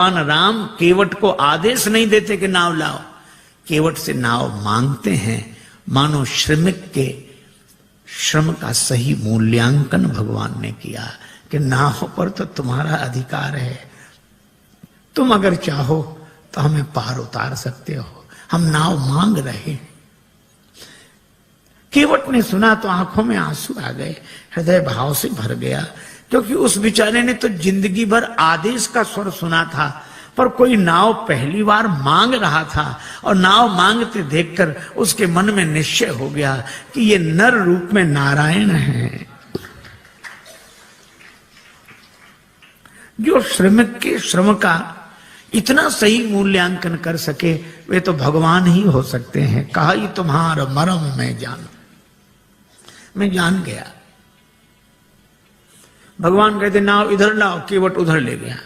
भगवान राम केवट को आदेश नहीं देते कि नाव लाओ, केवट से नाव मांगते हैं। मानो श्रमिक के श्रम का सही मूल्यांकन भगवान ने किया कि नाव पर तो तुम्हारा अधिकार है, तुम अगर चाहो तो हमें पार उतार सकते हो, हम नाव मांग रहे हैं। केवट ने सुना तो आंखों में आंसू आ गए, हृदय भाव से भर गया, क्योंकि उस बेचारे ने तो जिंदगी भर आदेश का स्वर सुना था, पर कोई नाव पहली बार मांग रहा था और नाव मांगते देखकर उसके मन में निश्चय हो गया कि ये नर रूप में नारायण है। जो श्रमिक के श्रम का इतना सही मूल्यांकन कर सके वे तो भगवान ही हो सकते हैं। कहा ही तुम्हारा मरम मैं जान गया। भगवान कहते नाव इधर लाओ, केवट उधर ले गया।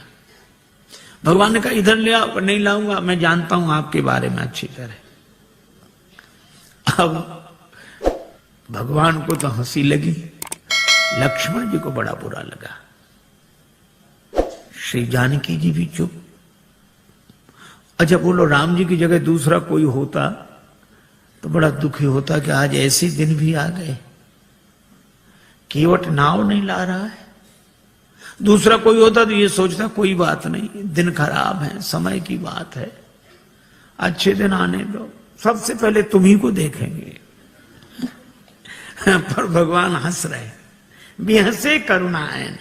भगवान ने कहा इधर ले आओ, नहीं लाऊंगा, मैं जानता हूं आपके बारे में अच्छी तरह। अब भगवान को तो हंसी लगी, लक्ष्मण जी को बड़ा बुरा लगा। श्री जानकी जी भी चुप। अच्छा बोलो, राम जी की जगह दूसरा कोई होता तो बड़ा दुखी होता कि आज ऐसे दिन भी आ गए, केवट नाव नहीं ला रहा है। दूसरा कोई होता तो ये सोचता कोई बात नहीं, दिन खराब है, समय की बात है, अच्छे दिन आने दो, सबसे पहले तुम्ही को देखेंगे। पर भगवान हंस रहे, बेहसे करुणायन।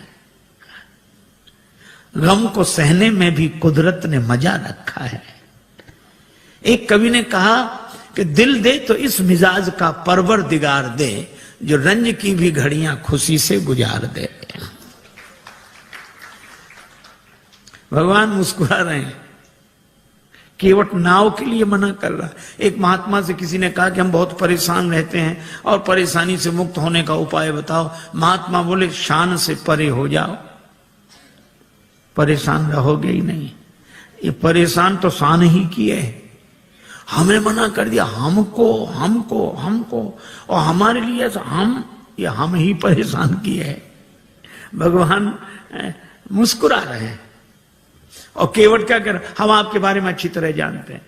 गम को सहने में भी कुदरत ने मजा रखा है। एक कवि ने कहा कि दिल दे तो इस मिजाज का परवरदिगार दे, जो रंज की भी घड़ियां खुशी से गुजार दे। भगवान मुस्कुरा रहे हैं, केवट नाव के लिए मना कर रहा। एक महात्मा से किसी ने कहा कि हम बहुत परेशान रहते हैं और परेशानी से मुक्त होने का उपाय बताओ। महात्मा बोले शान से परे हो जाओ, परेशान रहोगे ही नहीं। ये परेशान तो शान ही किए, हमें मना कर दिया, हमको हमको हमको, और हमारे लिए हम ही परेशान किए हैं। भगवान मुस्कुरा रहे हैं। और केवट क्या कर, हम आपके बारे में अच्छी तरह जानते हैं।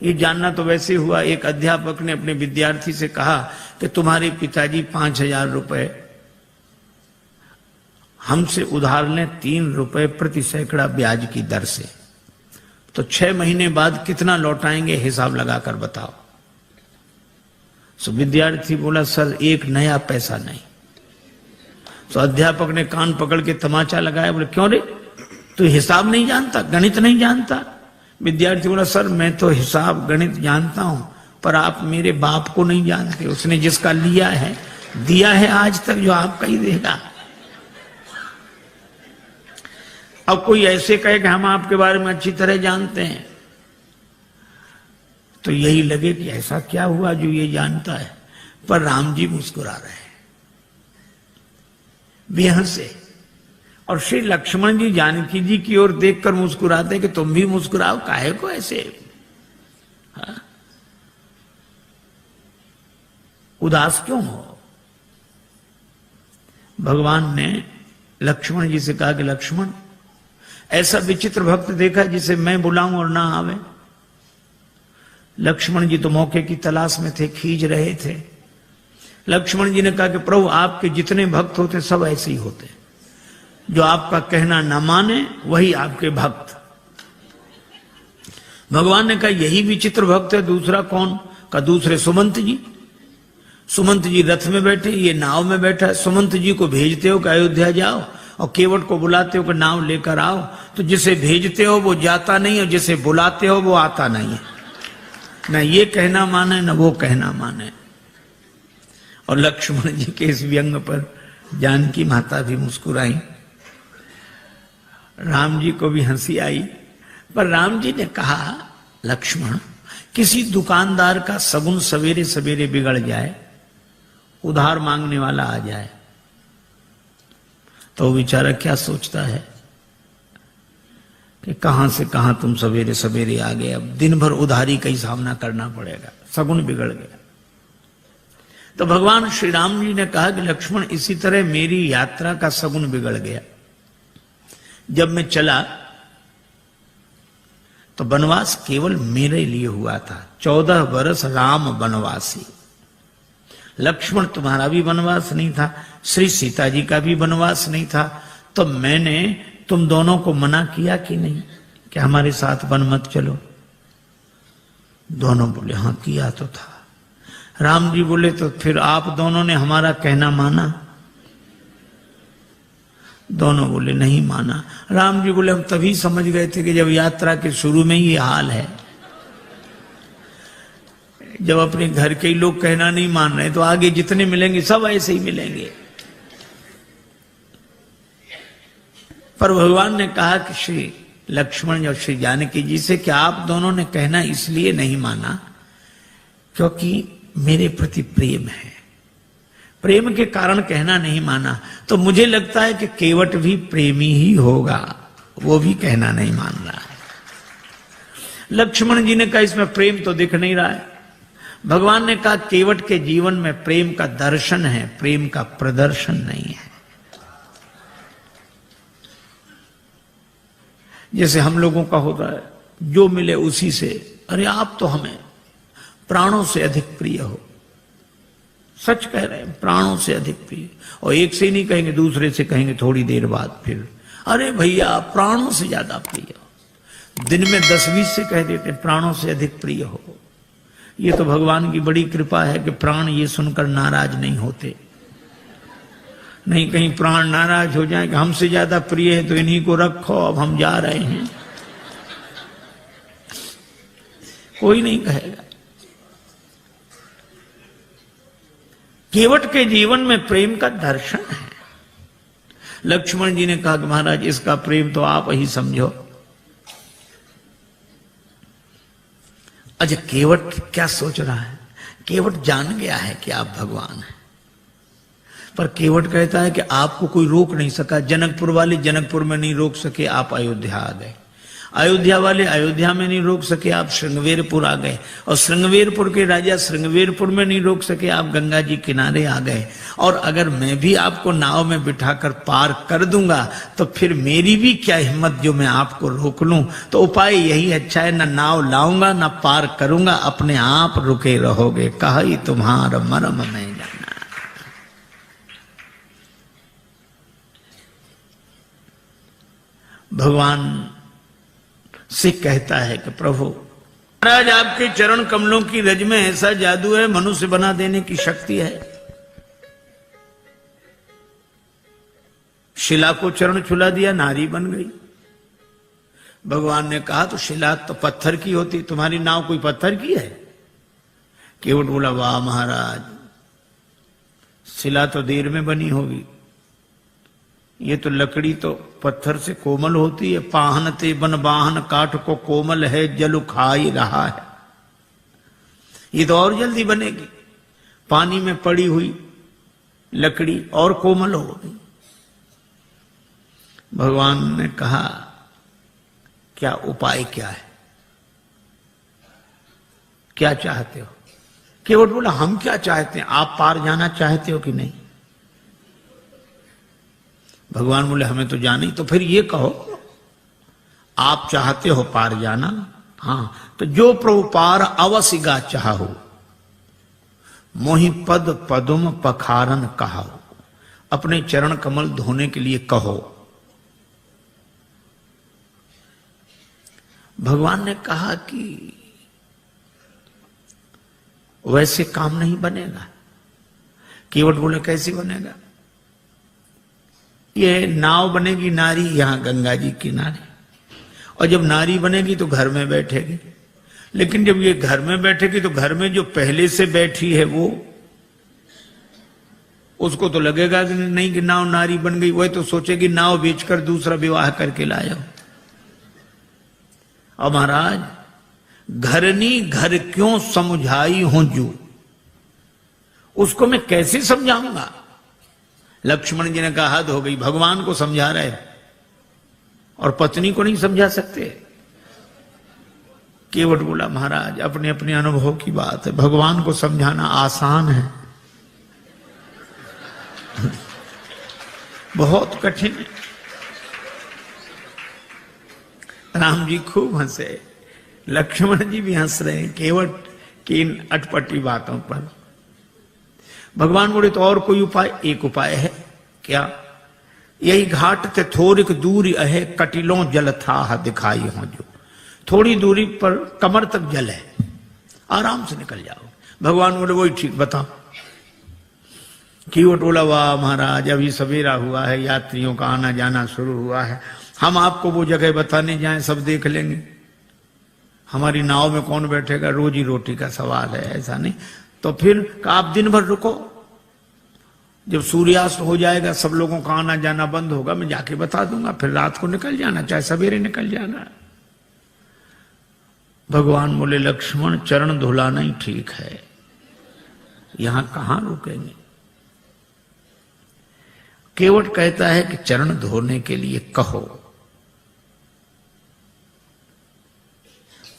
ये जानना तो वैसे हुआ, एक अध्यापक ने अपने विद्यार्थी से कहा कि तुम्हारे पिताजी 5,000 रुपए हमसे उधार लें 3 रुपए प्रति सैकड़ा ब्याज की दर से, तो 6 महीने बाद कितना लौटाएंगे, हिसाब लगाकर बताओ। सो विद्यार्थी बोला सर 1 नया पैसा नहीं। तो अध्यापक ने कान पकड़ के तमाचा लगाया, बोले क्यों रे, तू हिसाब नहीं जानता, गणित नहीं जानता? विद्यार्थी बोला सर मैं तो हिसाब गणित जानता हूं, पर आप मेरे बाप को नहीं जानते, उसने जिसका लिया है दिया है आज तक, जो आपका ही देगा। अब कोई ऐसे कहे कि हम आपके बारे में अच्छी तरह जानते हैं, तो यही लगे कि ऐसा क्या हुआ जो ये जानता है। पर राम जी मुस्कुरा रहे हैं बेहसे, और श्री लक्ष्मण जी जानकी जी की ओर देखकर मुस्कुराते हैं कि तुम भी मुस्कुराओ, काहे को ऐसे उदास क्यों हो। भगवान ने लक्ष्मण जी से कहा कि लक्ष्मण, ऐसा विचित्र भक्त देखा जिसे मैं बुलाऊं और ना आवे। लक्ष्मण जी तो मौके की तलाश में थे, खींच रहे थे। लक्ष्मण जी ने कहा कि प्रभु आपके जितने भक्त होते सब ऐसे ही होते, जो आपका कहना न माने वही आपके भक्त। भगवान ने कहा यही विचित्र भक्त है, दूसरा कौन? का दूसरे सुमंत जी। सुमंत जी रथ में बैठे, ये नाव में बैठा। सुमंत जी को भेजते हो कि अयोध्या जाओ, और केवट को बुलाते हो कि नाव लेकर आओ। तो जिसे भेजते हो वो जाता नहीं, और जिसे बुलाते हो वो आता नहीं है। न ये कहना माने न वो कहना माने। और लक्ष्मण जी के इस व्यंग पर जानकी माता भी मुस्कुराई, राम जी को भी हंसी आई। पर राम जी ने कहा लक्ष्मण, किसी दुकानदार का सगुन सवेरे सवेरे बिगड़ जाए, उधार मांगने वाला आ जाए, तो बेचारा क्या सोचता है कि कहां से कहां तुम सवेरे सवेरे आ गए, अब दिन भर उधारी का ही सामना करना पड़ेगा, सगुन बिगड़ गया। तो भगवान श्री राम जी ने कहा कि लक्ष्मण, इसी तरह मेरी यात्रा का सगुन बिगड़ गया। जब मैं चला तो वनवास केवल मेरे लिए हुआ था। 14 वर्ष राम वनवासी। लक्ष्मण तुम्हारा भी वनवास नहीं था, श्री सीता जी का भी वनवास नहीं था, तो मैंने तुम दोनों को मना किया कि नहीं कि हमारे साथ वन मत चलो? दोनों बोले हाँ किया तो था। राम जी बोले तो फिर आप दोनों ने हमारा कहना माना? दोनों बोले नहीं माना। राम जी बोले हम तभी समझ गए थे कि जब यात्रा के शुरू में ही हाल है, जब अपने घर के ही लोग कहना नहीं मान रहे तो आगे जितने मिलेंगे सब ऐसे ही मिलेंगे। पर भगवान ने कहा कि श्री लक्ष्मण और श्री जानकी जी से कि आप दोनों ने कहना इसलिए नहीं माना क्योंकि मेरे प्रति प्रेम है, प्रेम के कारण कहना नहीं माना। तो मुझे लगता है कि केवट भी प्रेमी ही होगा, वो भी कहना नहीं मान रहा है। लक्ष्मण जी ने कहा इसमें प्रेम तो दिख नहीं रहा है। भगवान ने कहा केवट के जीवन में प्रेम का दर्शन है, प्रेम का प्रदर्शन नहीं है। जैसे हम लोगों का होता है, जो मिले उसी से, अरे आप तो हमें प्राणों से अधिक प्रिय हो। सच कह रहे हैं, प्राणों से अधिक प्रिय। और एक से ही नहीं कहेंगे, दूसरे से कहेंगे थोड़ी देर बाद फिर, अरे भैया प्राणों से ज्यादा प्रिय हो। दिन में 10-20 से कह देते प्राणों से अधिक प्रिय हो। ये तो भगवान की बड़ी कृपा है कि प्राण ये सुनकर नाराज नहीं होते। नहीं कहीं प्राण नाराज हो जाए कि हमसे ज्यादा प्रिय है तो इन्हीं को रखो, अब हम जा रहे हैं, कोई नहीं कहेगा। केवट के जीवन में प्रेम का दर्शन है। लक्ष्मण जी ने कहा कि महाराज इसका प्रेम तो आप ही समझो। अच्छा केवट क्या सोच रहा है? केवट जान गया है कि आप भगवान हैं, पर केवट कहता है कि आपको कोई रोक नहीं सका। जनकपुर वाले जनकपुर में नहीं रोक सके, आप अयोध्या आ गए। अयोध्या वाले अयोध्या में नहीं रोक सके, आप श्रृंगवेरपुर आ गए। और श्रृंगवेरपुर के राजा श्रृंगवेरपुर में नहीं रोक सके, आप गंगा जी किनारे आ गए। और अगर मैं भी आपको नाव में बिठाकर पार कर दूंगा तो फिर मेरी भी क्या हिम्मत जो मैं आपको रोक लूं। तो उपाय यही अच्छा है, न नाव लाऊंगा न पार करूंगा, अपने आप रुके रहोगे। कहा तुम्हारा मरम में जाना। भगवान से कहता है कि प्रभु महाराज आपके चरण कमलों की रज में ऐसा जादू है, मनुष्य बना देने की शक्ति है। शिला को चरण छुला दिया, नारी बन गई। भगवान ने कहा तो शिला तो पत्थर की होती, तुम्हारी नाव कोई पत्थर की है? केवट बोला वाह महाराज, शिला तो देर में बनी होगी, ये तो लकड़ी तो पत्थर से कोमल होती है। पाहन ते बन बाहन काठ को कोमल है, जल खाई रहा है। ये तो और जल्दी बनेगी, पानी में पड़ी हुई लकड़ी और कोमल होगी। भगवान ने कहा क्या उपाय क्या है, क्या चाहते हो? केवट बोला हम क्या चाहते हैं, आप पार जाना चाहते हो कि नहीं? भगवान बोले हमें तो जाना ही। तो फिर ये कहो आप चाहते हो पार जाना? हाँ, तो जो प्रभु पार अवसिगा चाहो, मोहि पद पदुम पखारन कहो। अपने चरण कमल धोने के लिए कहो। भगवान ने कहा कि वैसे काम नहीं बनेगा। केवट बोले कैसे बनेगा? ये नाव बनेगी नारी यहां गंगा जी किनारे, और जब नारी बनेगी तो घर में बैठेगी। लेकिन जब ये घर में बैठेगी तो घर में जो पहले से बैठी है वो, उसको तो लगेगा कि नहीं कि नाव नारी बन गई, वह तो सोचेगी नाव बेचकर दूसरा विवाह करके लाया। और महाराज घरनी घर क्यों समझाई हूं जू, उसको मैं कैसे समझाऊंगा? लक्ष्मण जी ने कहा हद हो गई, भगवान को समझा रहे और पत्नी को नहीं समझा सकते। केवट बोला महाराज अपने अपने अनुभव की बात है, भगवान को समझाना आसान है, बहुत कठिन है। राम जी खूब हंसे, लक्ष्मण जी भी हंस रहे हैं केवट की इन अटपटी बातों पर। भगवान बोले तो और कोई उपाय? एक उपाय है। क्या? यही घाट ते थोड़िक दूरी है, कटिलों जल था दिखाई हो जो। थोड़ी दूरी पर कमर तक जल है, आराम से निकल जाओ। भगवान बोले वही ठीक, बताओ। कीवट बोला वाह महाराज, अभी सवेरा हुआ है, यात्रियों का आना जाना शुरू हुआ है, हम आपको वो जगह बताने जाएं सब देख लेंगे, हमारी नाव में कौन बैठेगा, रोजी रोटी का सवाल है, ऐसा नहीं। तो फिर आप दिन भर रुको, जब सूर्यास्त हो जाएगा सब लोगों का आना जाना बंद होगा, मैं जाके बता दूंगा, फिर रात को निकल जाना, चाहे सवेरे निकल जाना। भगवान बोले लक्ष्मण चरण धुलाना ही ठीक है, यहां कहां रुकेंगे। केवट कहता है कि चरण धोने के लिए कहो।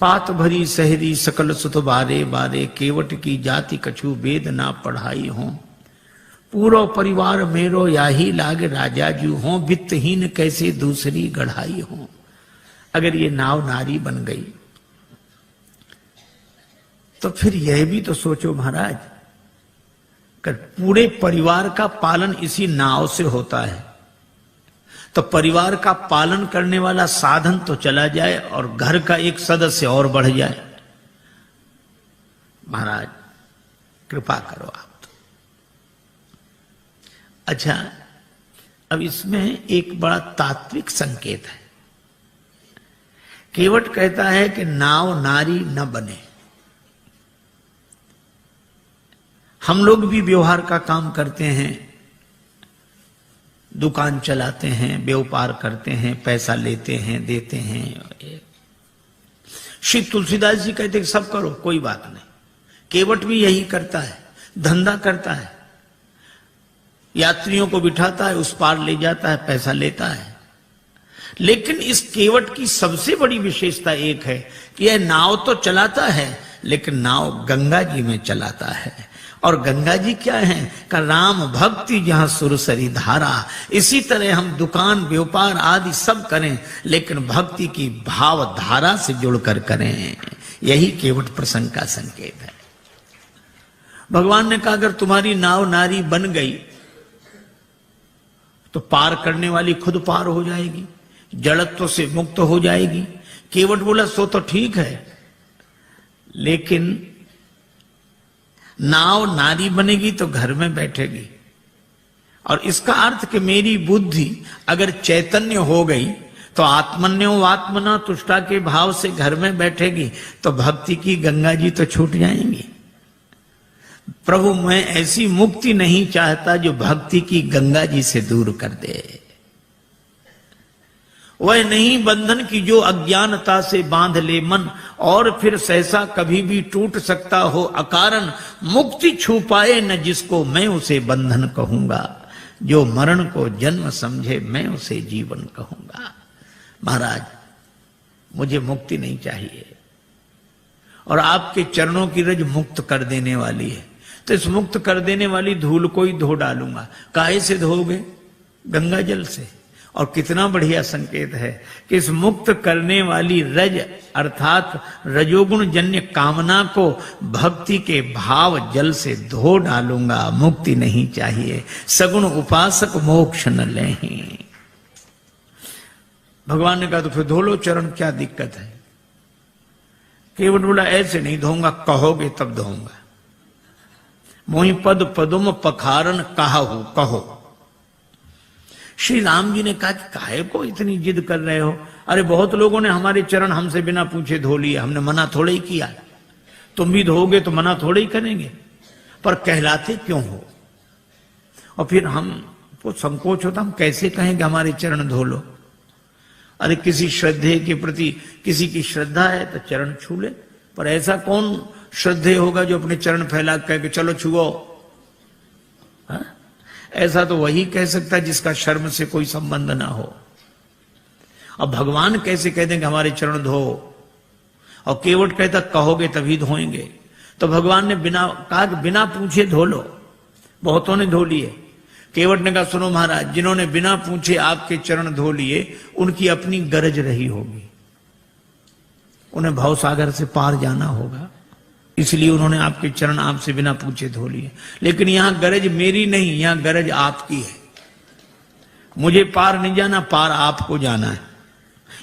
पात भरी सहरी सकल सुत बारे बारे, केवट की जाति कछु वेद ना पढ़ाई हो। पूरा परिवार मेरो याही लाग राजा जू हो, वित्तहीन कैसे दूसरी गढ़ाई हो। अगर ये नाव नारी बन गई तो फिर यह भी तो सोचो महाराज, कर पूरे परिवार का पालन इसी नाव से होता है, तो परिवार का पालन करने वाला साधन तो चला जाए और घर का एक सदस्य और बढ़ जाए। महाराज कृपा करो आप तो। अच्छा, अब इसमें एक बड़ा तात्विक संकेत है। केवट कहता है कि नाव नारी न बने। हम लोग भी व्यवहार का काम करते हैं, दुकान चलाते हैं, व्यापार करते हैं, पैसा लेते हैं, देते हैं। श्री तुलसीदास जी कहते हैं सब करो, कोई बात नहीं। केवट भी यही करता है, धंधा करता है, यात्रियों को बिठाता है, उस पार ले जाता है, पैसा लेता है। लेकिन इस केवट की सबसे बड़ी विशेषता एक है कि यह नाव तो चलाता है, लेकिन नाव गंगा जी में चलाता है। और गंगा जी क्या है का राम भक्ति जहां सुरसरी धारा। इसी तरह हम दुकान व्यापार आदि सब करें, लेकिन भक्ति की भाव धारा से जुड़कर करें। यही केवट प्रसंग का संकेत है। भगवान ने कहा अगर तुम्हारी नाव नारी बन गई तो पार करने वाली खुद पार हो जाएगी, जड़त्व से मुक्त हो जाएगी। केवट बोला सो तो ठीक है, लेकिन नाव नारी बनेगी तो घर में बैठेगी। और इसका अर्थ कि मेरी बुद्धि अगर चैतन्य हो गई तो आत्मन्यो आत्मना तुष्टा के भाव से घर में बैठेगी, तो भक्ति की गंगा जी तो छूट जाएंगी। प्रभु मैं ऐसी मुक्ति नहीं चाहता जो भक्ति की गंगा जी से दूर कर दे। वह नहीं बंधन की जो अज्ञानता से बांध ले मन, और फिर सहसा कभी भी टूट सकता हो अकारण। मुक्ति छू पाए न जिसको मैं उसे बंधन कहूंगा, जो मरण को जन्म समझे मैं उसे जीवन कहूंगा। महाराज मुझे मुक्ति नहीं चाहिए, और आपके चरणों की रज मुक्त कर देने वाली है, तो इस मुक्त कर देने वाली धूल को ही धो डालूंगा। काहे से धोगे? गंगा जल से। और कितना बढ़िया संकेत है कि इस मुक्त करने वाली रज अर्थात रजोगुण जन्य कामना को भक्ति के भाव जल से धो डालूंगा। मुक्ति नहीं चाहिए, सगुण उपासक मोक्ष न लें। भगवान ने कहा तो फिर धो लो चरण, क्या दिक्कत है? केवट बोला ऐसे नहीं धोऊंगा, कहोगे तब धोऊंगा। मोहि पद पदुम पखारन कहाहू, कहो। श्री राम जी ने कहा कि काहे को इतनी जिद कर रहे हो? अरे बहुत लोगों ने हमारे चरण हमसे बिना पूछे धो लिए, हमने मना थोड़े ही किया। तुम भी धोगे तो मना थोड़े ही करेंगे, पर कहलाते क्यों हो? और फिर हमको संकोच होता, हम कैसे कहेंगे हमारे चरण धो लो? अरे किसी श्रद्धे के प्रति किसी की श्रद्धा है तो चरण छू ले, पर ऐसा कौन श्रद्धे होगा जो अपने चरण फैला कह के चलो छुओ? ऐसा तो वही कह सकता है जिसका शर्म से कोई संबंध ना हो। अब भगवान कैसे कह देंगे हमारे चरण धो? और केवट कहता कहोगे तभी धोएंगे। तो भगवान ने बिना कहा कि बिना पूछे धो लो। बहुतों ने धो लिए। केवट ने कहा सुनो महाराज, जिन्होंने बिना पूछे आपके चरण धो लिए उनकी अपनी गरज रही होगी। उन्हें भवसागर से पार जाना होगा, इसलिए उन्होंने आपके चरण आपसे बिना पूछे धो लिए। लेकिन यहां गरज मेरी नहीं, यहां गरज आपकी है। मुझे पार नहीं जाना, पार आपको जाना है।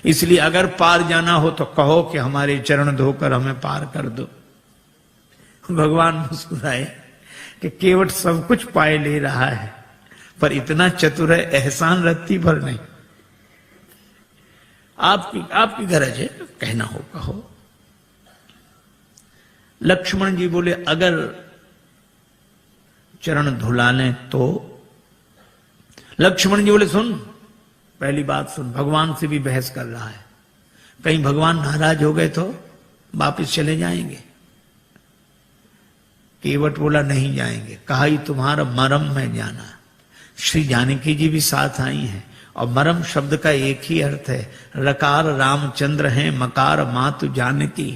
इसलिए अगर पार जाना हो तो कहो कि हमारे चरण धोकर हमें पार कर दो। भगवान मुस्कुराए कि केवट सब कुछ पाए ले रहा है, पर इतना चतुर है एहसान रत्ती भर नहीं। आपकी गरज है, कहना हो कहो। लक्ष्मण जी बोले अगर चरण धुला लें तो? लक्ष्मण जी बोले सुन, पहली बात सुन, भगवान से भी बहस कर रहा है, कहीं भगवान नाराज हो गए तो वापिस चले जाएंगे। केवट बोला नहीं जाएंगे। कहा ही तुम्हारा मरम में जाना। श्री जानकी जी भी साथ आई हैं, और मरम शब्द का एक ही अर्थ है, रकार रामचंद्र हैं, मकार मातु जानकी।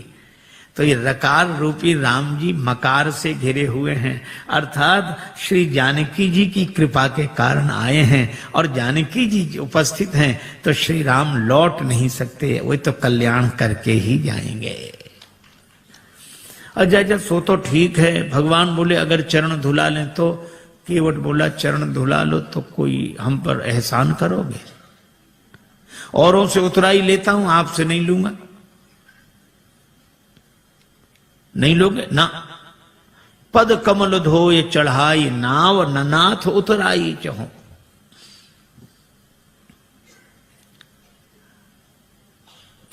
तो ये रकार रूपी राम जी मकार से घिरे हुए हैं, अर्थात श्री जानकी जी की कृपा के कारण आए हैं, और जानकी जी उपस्थित हैं तो श्री राम लौट नहीं सकते, वो तो कल्याण करके ही जाएंगे। अच्छा सो तो ठीक है। भगवान बोले अगर चरण धुला लें तो? केवट बोला चरण धुला लो तो कोई हम पर एहसान करोगे? औरों से उतराई लेता हूं, आपसे नहीं लूंगा। नहीं लोगे ना? पद कमल धोए चढ़ाई नाव, ननाथ उतराई चहो।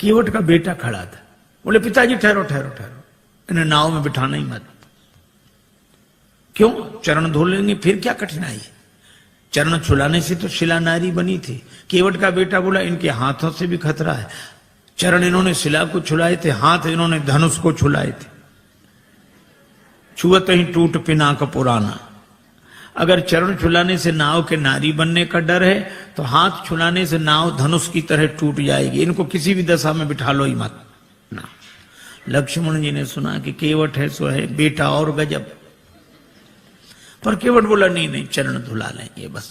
केवट का बेटा खड़ा था, बोले पिताजी ठहरो ठहरो ठहरो, इन्हें नाव में बिठाना ही मत। क्यों? चरण धो लेंगे फिर क्या कठिनाई है? चरण छुलाने से तो शिला नारी बनी थी। केवट का बेटा बोला इनके हाथों से भी खतरा है। चरण इन्होंने शिला को छुलाए थे, हाथ इन्होंने धनुष को छुलाए थे। छुअत ही टूट पिनाक पुराना। अगर चरण छुलाने से नाव के नारी बनने का डर है तो हाथ छुलाने से नाव धनुष की तरह टूट जाएगी। इनको किसी भी दशा में बिठा लो ही मत ना। लक्ष्मण जी ने सुना कि केवट है सो है, बेटा और गजब। पर केवट बोला नहीं नहीं, चरण धुला लेंगे बस।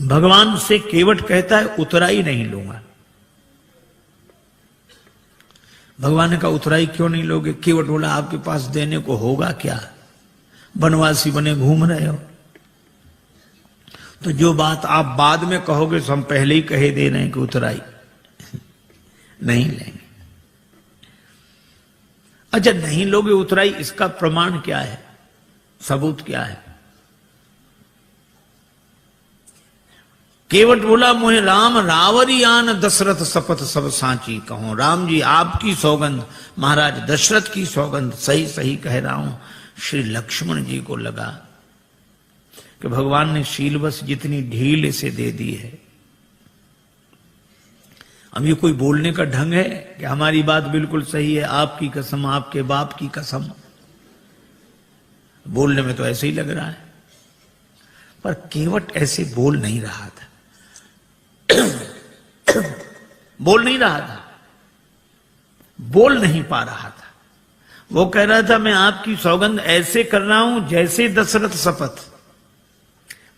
भगवान से केवट कहता है उतराई नहीं लूंगा। भगवान ने कहा उतराई क्यों नहीं लोगे? केवट बोला आपके पास देने को होगा क्या? वनवासी बने घूम रहे हो, तो जो बात आप बाद में कहोगे तो हम पहले ही कहे दे रहे हैं कि उतराई नहीं लेंगे। अच्छा नहीं लोगे उतराई, इसका प्रमाण क्या है, सबूत क्या है? केवट बोला मोहे राम रावरी आन दशरथ शपथ सब सांची कहो। राम जी आपकी सौगंध, महाराज दशरथ की सौगंध, सही सही कह रहा हूं। श्री लक्ष्मण जी को लगा कि भगवान ने शीलवश जितनी ढील इसे दे दी है, अब ये कोई बोलने का ढंग है कि हमारी बात बिल्कुल सही है, आपकी कसम, आपके बाप की कसम। बोलने में तो ऐसे ही लग रहा है, पर केवट ऐसे बोल नहीं रहा था। बोल नहीं रहा था, बोल नहीं पा रहा था। वो कह रहा था मैं आपकी सौगंध ऐसे कर रहा हूं जैसे दशरथ शपथ,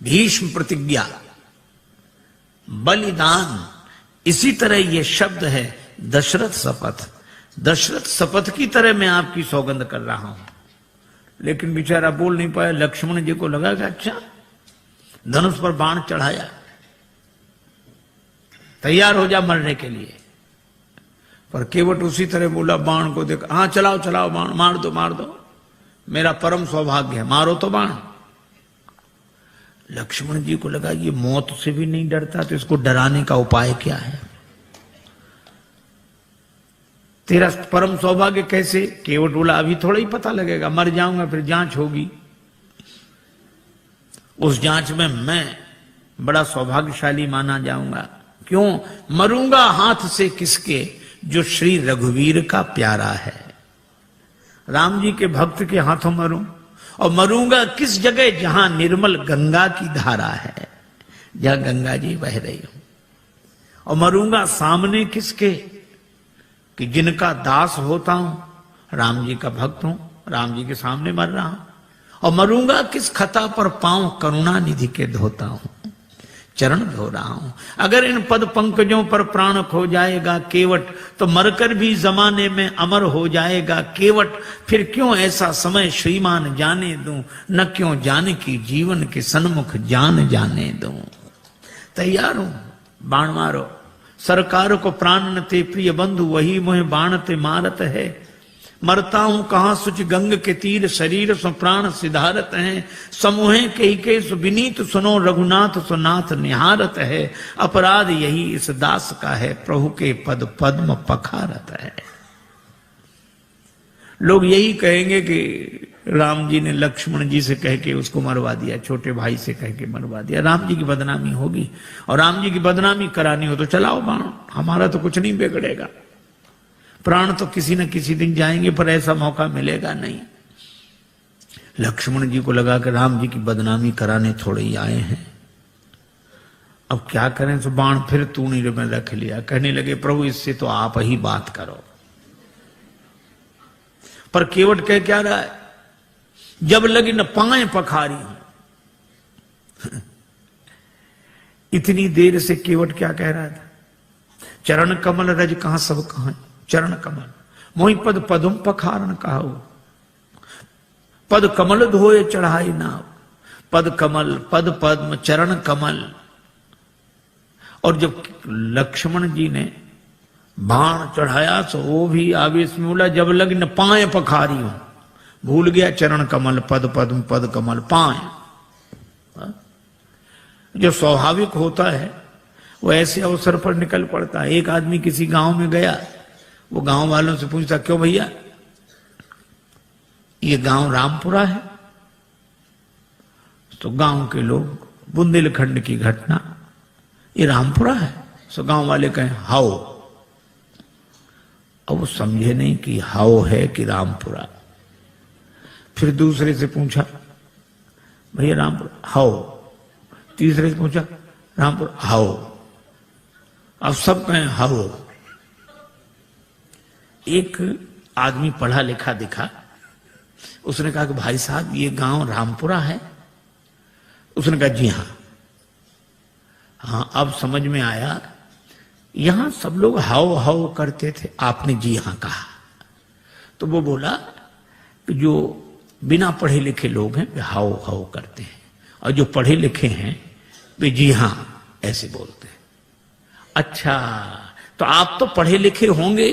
भीष्म प्रतिज्ञा, बलिदान, इसी तरह ये शब्द है दशरथ शपथ। दशरथ शपथ की तरह मैं आपकी सौगंध कर रहा हूं। लेकिन बेचारा बोल नहीं पाया। लक्ष्मण जी को लगा कि अच्छा, धनुष पर बाण चढ़ाया, तैयार हो जा मरने के लिए। पर केवट उसी तरह बोला, बाण को देख, हाँ चलाओ चलाओ बाण, मार दो मार दो, मेरा परम सौभाग्य है, मारो तो बाण। लक्ष्मण जी को लगा ये मौत से भी नहीं डरता, तो इसको डराने का उपाय क्या है? तेरा परम सौभाग्य कैसे? केवट बोला अभी थोड़ा ही पता लगेगा, मर जाऊंगा फिर जांच होगी, उस जांच में मैं बड़ा सौभाग्यशाली माना जाऊंगा। क्यों? मरूंगा हाथ से किसके, जो श्री रघुवीर का प्यारा है। राम जी के भक्त के हाथों मरूं, और मरूंगा किस जगह, जहां निर्मल गंगा की धारा है, जहां गंगा जी बह रही हूं। और मरूंगा सामने किसके, कि जिनका दास होता हूं, राम जी का भक्त हूं, राम जी के सामने मर रहा हूं। और मरूंगा किस खता पर पांव करुणा निधि के धोता हूं। चरण धो रहा हूं। अगर इन पद पंकजों पर प्राण खो जाएगा केवट, तो मरकर भी जमाने में अमर हो जाएगा केवट। फिर क्यों ऐसा समय श्रीमान जाने दूं, न क्यों जाने की जीवन के सन्मुख जान जाने दूं। तैयार हूं, बाण मारो। सरकार को प्राण न ते प्रिय बंधु, वही मोहे बाण ते मारत है। मरता हूं कहां सुच गंग के तीर, शरीर सो प्राण सिधारत है। समूहे के सु विनीत सुनो, रघुनाथ सुनाथ निहारत है। अपराध यही इस दास का है, प्रभु के पद पद्म पखारत है। लोग यही कहेंगे कि राम जी ने लक्ष्मण जी से कह के उसको मरवा दिया, छोटे भाई से कह के मरवा दिया। राम जी की बदनामी होगी, और राम जी की बदनामी करानी हो तो चलाओ बाण, हमारा तो कुछ नहीं बिगड़ेगा। प्राण तो किसी न किसी दिन जाएंगे, पर ऐसा मौका मिलेगा नहीं। लक्ष्मण जी को लगा कि राम जी की बदनामी कराने थोड़े ही आए हैं, अब क्या करें। तो बाण फिर तूणी में रख लिया। कहने लगे प्रभु इससे तो आप ही बात करो। पर केवट कह क्या रहा है, जब लगी न पाए पखारी हूं। इतनी देर से केवट क्या कह रहा था, चरण कमल रज कहां सब कहां, चरण कमल मोहि पद पदुम पखारन कहाऊ। पद कमल धोए चढ़ाई नाव, पद कमल पद पद्म चरण कमल। और जब लक्ष्मण जी ने बाण चढ़ाया तो वो भी आवेश में बोला, जब लग न पाए पखारी हूं। भूल गया चरण कमल पद पद्म पद कमल पाए। जो स्वाभाविक होता है वो ऐसे अवसर पर निकल पड़ता है। एक आदमी किसी गांव में गया, वो गांव वालों से पूछता, क्यों भैया ये गांव रामपुरा है? तो गांव के लोग, बुंदेलखंड की घटना, ये रामपुरा है? तो गांव वाले कहें हाओ। अब वो समझे नहीं कि हाओ है कि रामपुरा। फिर दूसरे से पूछा, भैया रामपुरा हाओ। तीसरे से पूछा, रामपुरा हाओ। अब सब कहें हाओ। एक आदमी पढ़ा लिखा दिखा, उसने कहा कि भाई साहब ये गांव रामपुरा है? उसने कहा जी हाँ। हाँ अब समझ में आया, यहां सब लोग हाओ हाओ करते थे, आपने जी हाँ कहा। तो वो बोला कि जो बिना पढ़े लिखे लोग हैं वे हाओ हाओ करते हैं, और जो पढ़े लिखे हैं वे जी हाँ ऐसे बोलते हैं। अच्छा तो आप तो पढ़े लिखे होंगे?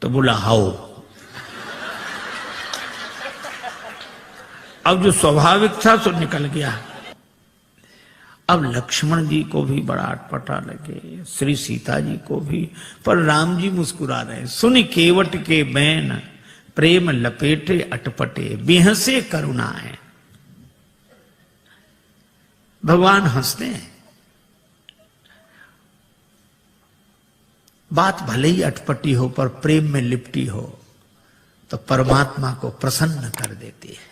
तो बोला हाओ। अब जो स्वाभाविक था सो निकल गया। अब लक्ष्मण जी को भी बड़ा अटपटा लगे, श्री सीता जी को भी, पर राम जी मुस्कुरा रहे। सुन केवट के बैन, प्रेम लपेटे अटपटे, बेहसे करुणाएं। भगवान हंसते हैं। बात भले ही अटपटी हो पर प्रेम में लिपटी हो तो परमात्मा को प्रसन्न कर देती है।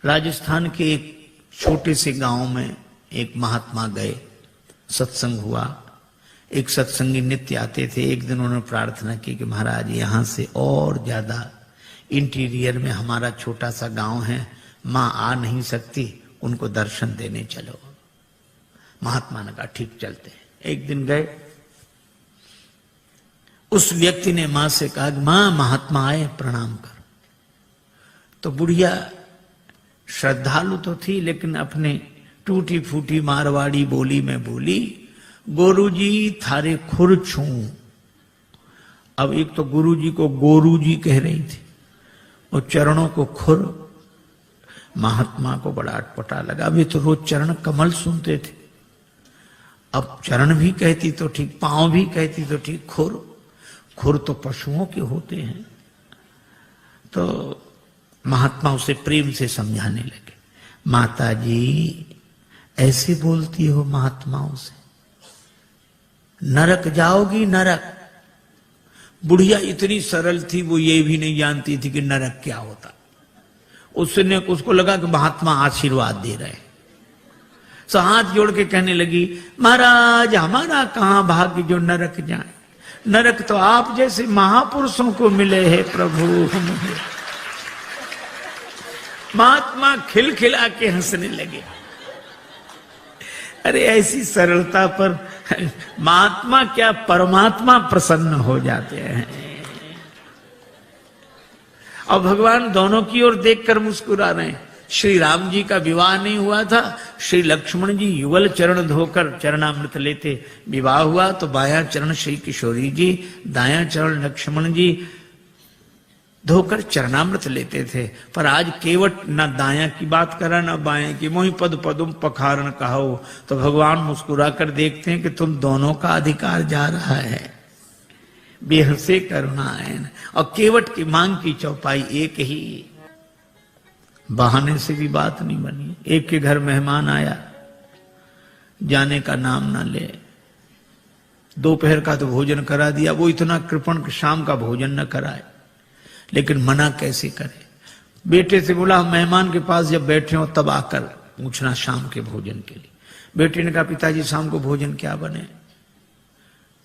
राजस्थान के एक छोटे से गांव में एक महात्मा गए, सत्संग हुआ। एक सत्संगी नित्य आते थे। एक दिन उन्होंने प्रार्थना की कि महाराज यहां से और ज्यादा इंटीरियर में हमारा छोटा सा गांव है, मां आ नहीं सकती, उनको दर्शन देने चलो। महात्मा ने कहा ठीक चलते हैं। एक दिन गए, उस व्यक्ति ने मां से कहा मां महात्मा आए प्रणाम कर। तो बुढ़िया श्रद्धालु तो थी, लेकिन अपने टूटी फूटी मारवाड़ी बोली में बोली, गोरुजी थारे खुर छू। अब एक तो गुरुजी को गोरुजी कह रही थी और चरणों को खुर। महात्मा को बड़ा अटपटा लगा। वे तो रोज चरण कमल सुनते थे, अब चरण भी कहती तो ठीक, पांव भी कहती तो ठीक, खुर। खुर तो पशुओं के होते हैं। तो महात्मा उसे प्रेम से समझाने लगे, माता जी ऐसे बोलती हो महात्माओं से, नरक जाओगी नरक। बुढ़िया इतनी सरल थी, वो ये भी नहीं जानती थी कि नरक क्या होता। उसको लगा कि महात्मा आशीर्वाद दे रहे हैं। सो हाथ जोड़ के कहने लगी, महाराज हमारा कहां भाग्य जो नरक जाए, नरक तो आप जैसे महापुरुषों को मिले हैं प्रभु। महात्मा खिलखिला के हंसने लगे। अरे ऐसी सरलता पर महात्मा क्या परमात्मा प्रसन्न हो जाते हैं। और भगवान दोनों की ओर देखकर मुस्कुरा रहे हैं। श्री राम जी का विवाह नहीं हुआ था, श्री लक्ष्मण जी युगल चरण धोकर चरणामृत लेते, विवाह हुआ तो बायां चरण श्री किशोरी जी, दायां चरण लक्ष्मण जी धोकर चरणामृत लेते थे। पर आज केवट न दायां की बात करा न बाएं की, मोहि पद पदुम पखारन कहो। तो भगवान मुस्कुरा कर देखते हैं कि तुम दोनों का अधिकार जा रहा है, बेहसे करुणायन। और केवट की मांग की चौपाई एक ही, बहाने से भी बात नहीं बनी। एक के घर मेहमान आया, जाने का नाम ना ले, दोपहर का तो भोजन करा दिया, वो इतना कृपण कि शाम का भोजन न कराए, लेकिन मना कैसे करे। बेटे से बोला मेहमान के पास जब बैठे हो तब आकर पूछना शाम के भोजन के लिए। बेटे ने कहा पिताजी शाम को भोजन क्या बने।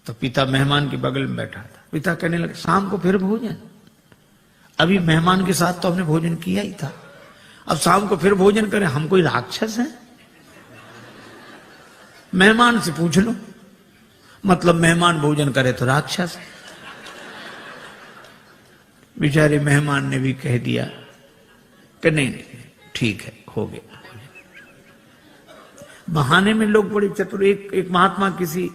तो पिता मेहमान के बगल में बैठा था, पिता कहने लगे शाम को फिर भोजन, अभी मेहमान के साथ तो हमने भोजन किया ही था, अब शाम को फिर भोजन करें, हम कोई राक्षस हैं? मेहमान से पूछ लो, मतलब मेहमान भोजन करे तो राक्षस। बेचारे मेहमान ने भी कह दिया कि नहीं ठीक है, हो गया। बहाने में लोग बड़े चतुर। एक महात्मा किसी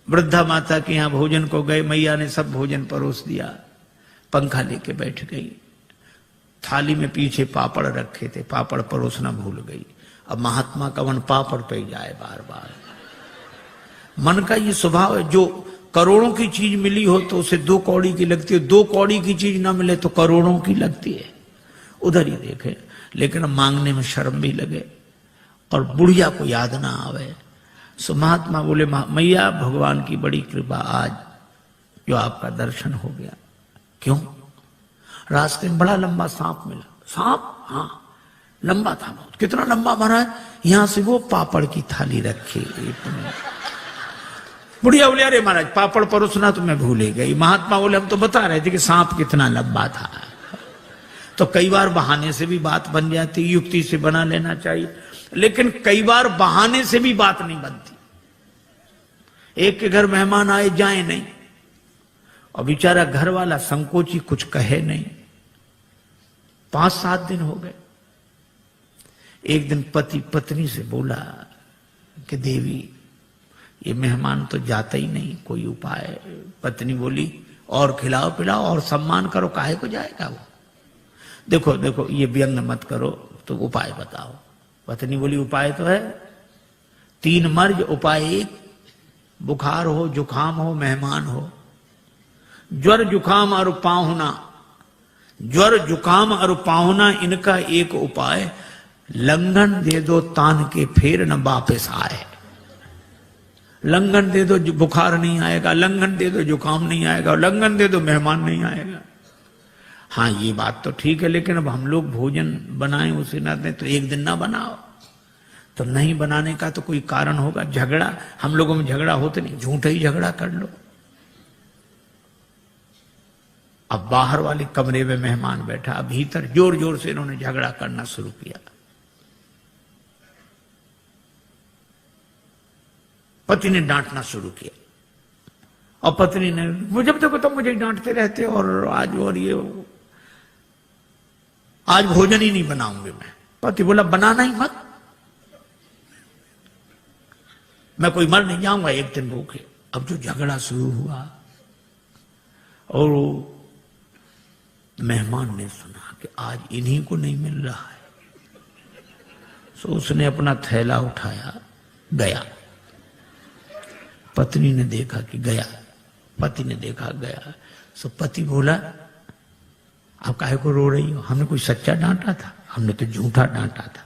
वृद्धा माता के यहां भोजन को गए, मैया ने सब भोजन परोस दिया, पंखा लेके बैठ गई, थाली में पीछे पापड़ रखे थे, पापड़ परोसना भूल गई। अब महात्मा का मन पापड़ पे जाए बार बार। मन का ये स्वभाव है, जो करोड़ों की चीज मिली हो तो उसे 2 कौड़ी की लगती है, 2 कौड़ी की चीज ना मिले तो करोड़ों की लगती है। उधर ही देखे, लेकिन मांगने में शर्म भी लगे और बुढ़िया को याद ना आवे। सो महात्मा बोले मैया भगवान की बड़ी कृपा, आज जो आपका दर्शन हो गया। क्यों? रास्ते में बड़ा लंबा सांप मिला। सांप? हाँ, लंबा था बहुत। कितना लंबा भरा है, यहां से वो पापड़ की थाली रखी। बुढ़िया बोले अरे महाराज पापड़ परोसना तो मैं भूल ही गई। महात्मा बोले हम तो बता रहे थे कि सांप कितना लंबा था। तो कई बार बहाने से भी बात बन जाती, युक्ति से बना लेना चाहिए, लेकिन कई बार बहाने से भी बात नहीं बनती। एक के घर मेहमान आए जाए नहीं, और बेचारा घर वाला संकोची कुछ कहे नहीं। 5-7 दिन हो गए। एक दिन पति पत्नी से बोला कि देवी ये मेहमान तो जाता ही नहीं, कोई उपाय। पत्नी बोली और खिलाओ पिलाओ और सम्मान करो, काहे को जाएगा वो। देखो देखो ये व्यंग मत करो, तो उपाय बताओ। पत्नी बोली उपाय तो है 3 मर्ज, उपाय 1, बुखार हो जुखाम हो मेहमान हो। ज्वर जुखाम और पाहुना, ज्वर जुखाम और पाहुना इनका एक उपाय, लंघन दे दो तान के फिर न वापस आए। लंघन दे दो बुखार नहीं आएगा, लंघन दे दो जुकाम नहीं आएगा, लंघन दे दो मेहमान नहीं आएगा। हाँ ये बात तो ठीक है, लेकिन अब हम लोग भोजन बनाएं उसे ना दें तो एक दिन ना बनाओ। तो नहीं बनाने का तो कोई कारण होगा। झगड़ा, हम लोगों में झगड़ा होते नहीं, झूठा ही झगड़ा कर लो। अब बाहर वाले कमरे में मेहमान बैठा, भीतर जोर जोर से इन्होंने झगड़ा करना शुरू किया। पति ने डांटना शुरू किया, और पत्नी ने मुझे देखो तो मुझे डांटते रहते, और आज भोजन ही नहीं बनाऊंगी मैं। पति बोला बनाना ही मत, मैं कोई मर नहीं जाऊंगा एक दिन भूखे। अब जो झगड़ा शुरू हुआ, और मेहमान ने सुना कि आज इन्हीं को नहीं मिल रहा है, सो उसने अपना थैला उठाया गया। पत्नी ने देखा कि गया, पति ने देखा गया। सो पति बोला आप काहे को रो रही हो, हमने कोई सच्चा डांटा था, हमने तो झूठा डांटा था।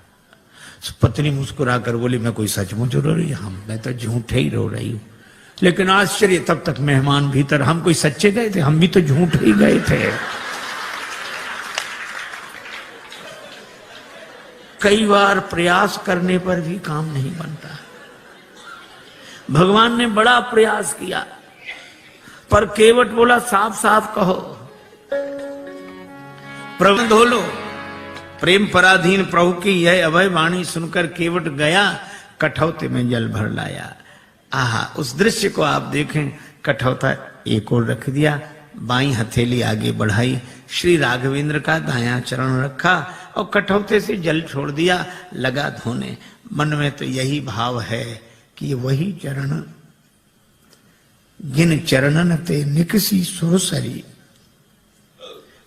सो पत्नी मुस्कुरा कर बोली मैं कोई सचमुच रो रही हूं, मैं तो झूठे ही रो रही हूं। लेकिन आश्चर्य, तब तक मेहमान भीतर, हम कोई सच्चे गए थे, हम भी तो झूठ ही गए थे। कई बार प्रयास करने पर भी काम नहीं बनता। भगवान ने बड़ा प्रयास किया, पर केवट बोला साफ साफ कहो, प्रभु धो लो। प्रेम पराधीन प्रभु की यह अभय वाणी सुनकर केवट गया, कठौते में जल भर लाया। आहा, उस दृश्य को आप देखें। कठौता एक ओर रख दिया, बाईं हथेली आगे बढ़ाई, श्री राघवेंद्र का दायां चरण रखा और कठौते से जल छोड़ दिया, लगा धोने। मन में तो यही भाव है कि वही चरण जिन चरणन ते निकसी सुरसरी।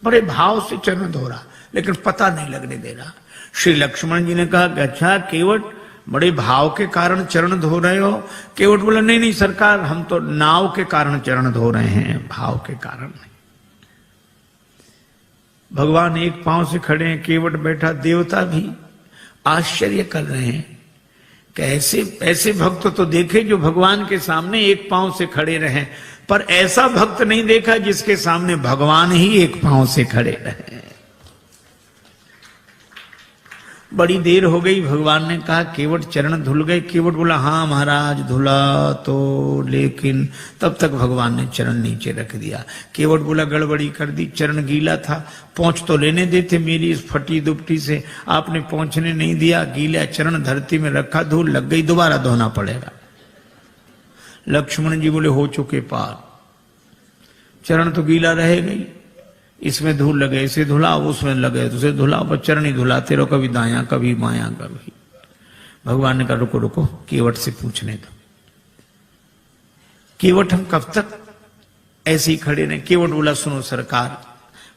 बड़े भाव से चरण धो रहा, लेकिन पता नहीं लगने दे रहा। श्री लक्ष्मण जी ने कहा कि अच्छा केवट, बड़े भाव के कारण चरण धो रहे हो? केवट बोला नहीं नहीं सरकार, हम तो नाव के कारण चरण धो रहे हैं, भाव के कारण नहीं। भगवान एक पांव से खड़े हैं, केवट बैठा, देवता भी आश्चर्य कर रहे हैं कि ऐसे भक्त तो देखे जो भगवान के सामने एक पांव से खड़े रहे, पर ऐसा भक्त नहीं देखा जिसके सामने भगवान ही एक पांव से खड़े रहे। बड़ी देर हो गई, भगवान ने कहा केवट चरण धुल गए? केवट बोला हाँ महाराज धुला तो, लेकिन तब तक भगवान ने चरण नीचे रख दिया। केवट बोला गड़बड़ी कर दी, चरण गीला था, पहुंच तो लेने देते मेरी इस फटी दुपटी से, आपने पहुंचने नहीं दिया, गीला चरण धरती में रखा, धूल लग गई, दोबारा धोना पड़ेगा। लक्ष्मण जी बोले हो चुके पार, चरण तो गीला रहेगा ही, इसमें धूल लगे इसे धुलाओ, उसमें लगे तो उसे धुलाओ, पर चरण ही धुलाते रहो, कभी दायां कभी बायां कभी। भगवान ने कहा रुको रुको, केवट से पूछने दो। केवट हम कब तक ऐसे ही खड़े रहे? केवट बोला सुनो सरकार,